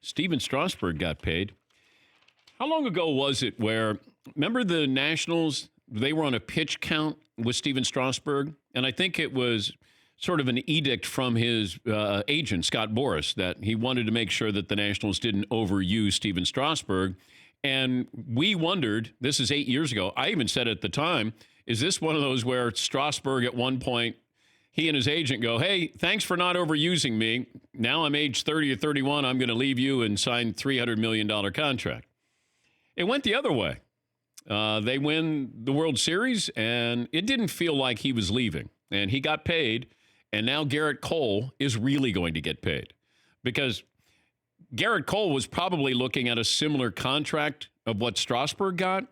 Steven Strasburg got paid. How long ago was it where, remember the Nationals, they were on a pitch count with Steven Strasburg? And I think it was sort of an edict from his agent, Scott Boras, that he wanted to make sure that the Nationals didn't overuse Steven Strasburg. And we wondered, this is 8 years ago, I even said at the time, is this one of those where Strasburg at one point, he and his agent go, hey, thanks for not overusing me. Now I'm age 30 or 31, I'm going to leave you and sign $300 million contract. It went the other way. They win the World Series, and it didn't feel like he was leaving. And he got paid, and now Gerrit Cole is really going to get paid. Because Gerrit Cole was probably looking at a similar contract of what Strasburg got,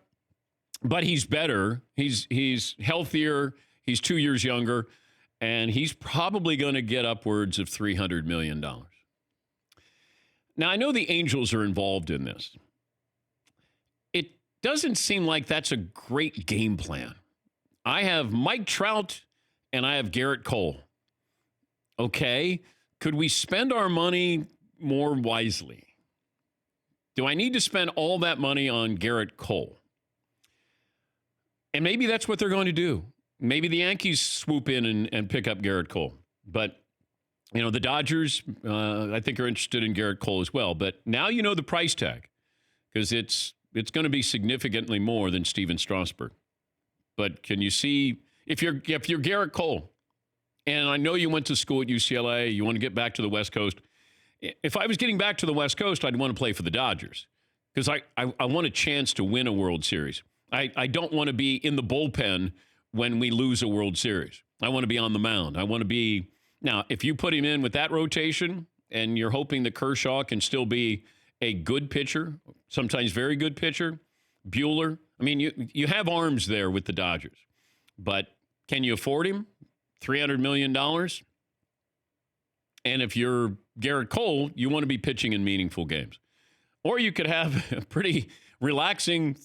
but he's better. He's healthier. He's 2 years younger, and he's probably going to get upwards of $300 million. Now, I know the Angels are involved in this. It doesn't seem like that's a great game plan. I have Mike Trout and I have Gerrit Cole. Okay, could we spend our money more wisely? Do I need to spend all that money on Gerrit Cole? And maybe that's what they're going to do. Maybe the Yankees swoop in and pick up Gerrit Cole. But, you know, the Dodgers, I think, are interested in Gerrit Cole as well. But now you know the price tag, because it's going to be significantly more than Steven Strasburg. But can you see, if you're Gerrit Cole, and I know you went to school at UCLA, you want to get back to the West Coast. If I was getting back to the West Coast, I'd want to play for the Dodgers, because I want a chance to win a World Series. I don't want to be in the bullpen when we lose a World Series. I want to be on the mound. I want to be, now, if you put him in with that rotation and you're hoping that Kershaw can still be a good pitcher, sometimes very good pitcher, Buehler, I mean, you have arms there with the Dodgers, but can you afford him? $300 million? And if you're Gerrit Cole, you want to be pitching in meaningful games. Or you could have a pretty relaxing,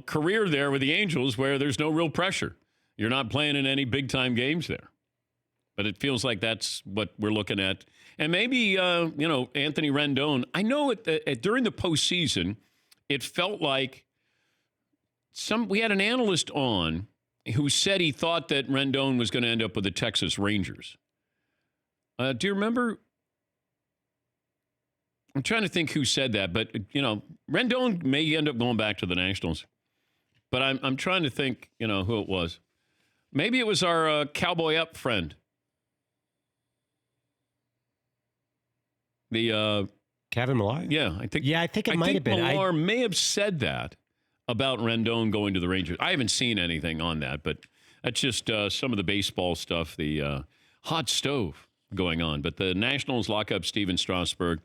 career there with the Angels where there's no real pressure. You're not playing in any big-time games there. But it feels like that's what we're looking at. And maybe, Anthony Rendon, I know during the postseason, it felt like we had an analyst on who said he thought that Rendon was going to end up with the Texas Rangers. Do you remember? I'm trying to think who said that, but, Rendon may end up going back to the Nationals. But I'm trying to think, who it was. Maybe it was our Cowboy Up friend. The Kevin Millar? Yeah, I think it might have been. Millar may have said that about Rendon going to the Rangers. I haven't seen anything on that, but that's just some of the baseball stuff, the hot stove going on. But the Nationals lock up Steven Strasburg,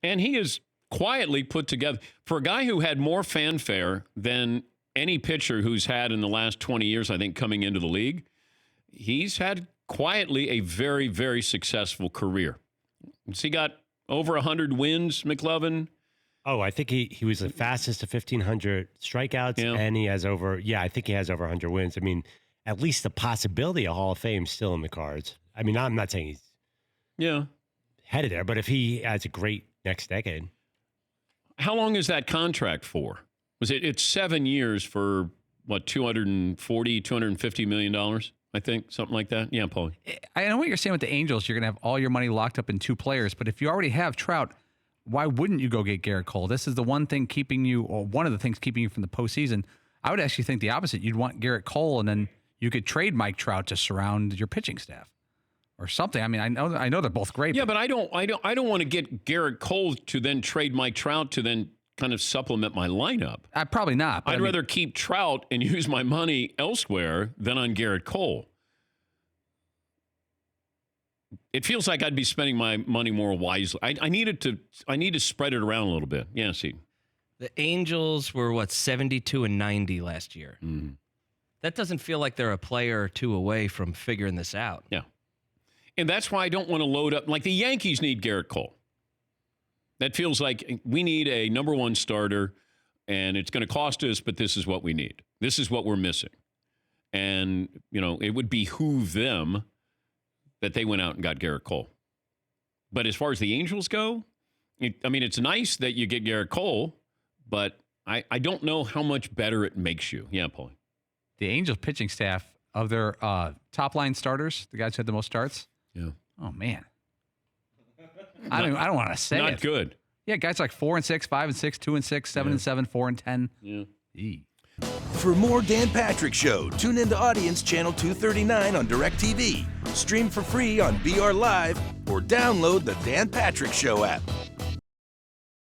and he is quietly put together. For a guy who had more fanfare than any pitcher who's had in the last 20 years, I think, coming into the league, he's had quietly a very, very successful career. He got over 100 wins, McLovin. Oh, I think he was the fastest to 1,500 strikeouts, and he has I think he has over 100 wins. I mean, at least the possibility of Hall of Fame still in the cards. I mean, I'm not saying he's headed there, but if he has a great next decade. How long is that contract for? It's 7 years for, what, $250 million? I think, something like that. Yeah, Paulie. I know what you're saying with the Angels. You're going to have all your money locked up in two players. But if you already have Trout, why wouldn't you go get Gerrit Cole? This is the one thing keeping you, or one of the things keeping you from the postseason. I would actually think the opposite. You'd want Gerrit Cole, and then you could trade Mike Trout to surround your pitching staff or something. I mean, I know they're both great. Yeah, but I don't want to get Gerrit Cole to then trade Mike Trout to then kind of supplement my lineup. Probably not. I'd rather keep Trout and use my money elsewhere than on Gerrit Cole. It feels like I'd be spending my money more wisely. I need to spread it around a little bit. Yeah, see. The Angels were, 72 and 90 last year. Mm-hmm. That doesn't feel like they're a player or two away from figuring this out. Yeah. And that's why I don't want to load up. Like the Yankees need Gerrit Cole. That feels like we need a number one starter, and it's going to cost us, but this is what we need. This is what we're missing. And, it would behoove them that they went out and got Gerrit Cole. But as far as the Angels go, It's nice that you get Gerrit Cole, but I don't know how much better it makes you. Yeah, Paulie. The Angels pitching staff of their top line starters, the guys who had the most starts. Yeah. Oh man. I don't want to say not it. good. Yeah, guys like 4-6, 5-6, 2-6, 7-7, 4-10. Yeah. For more Dan Patrick Show, tune into Audience Channel 239 on DirecTV. Stream for free on BR Live or download the Dan Patrick Show app.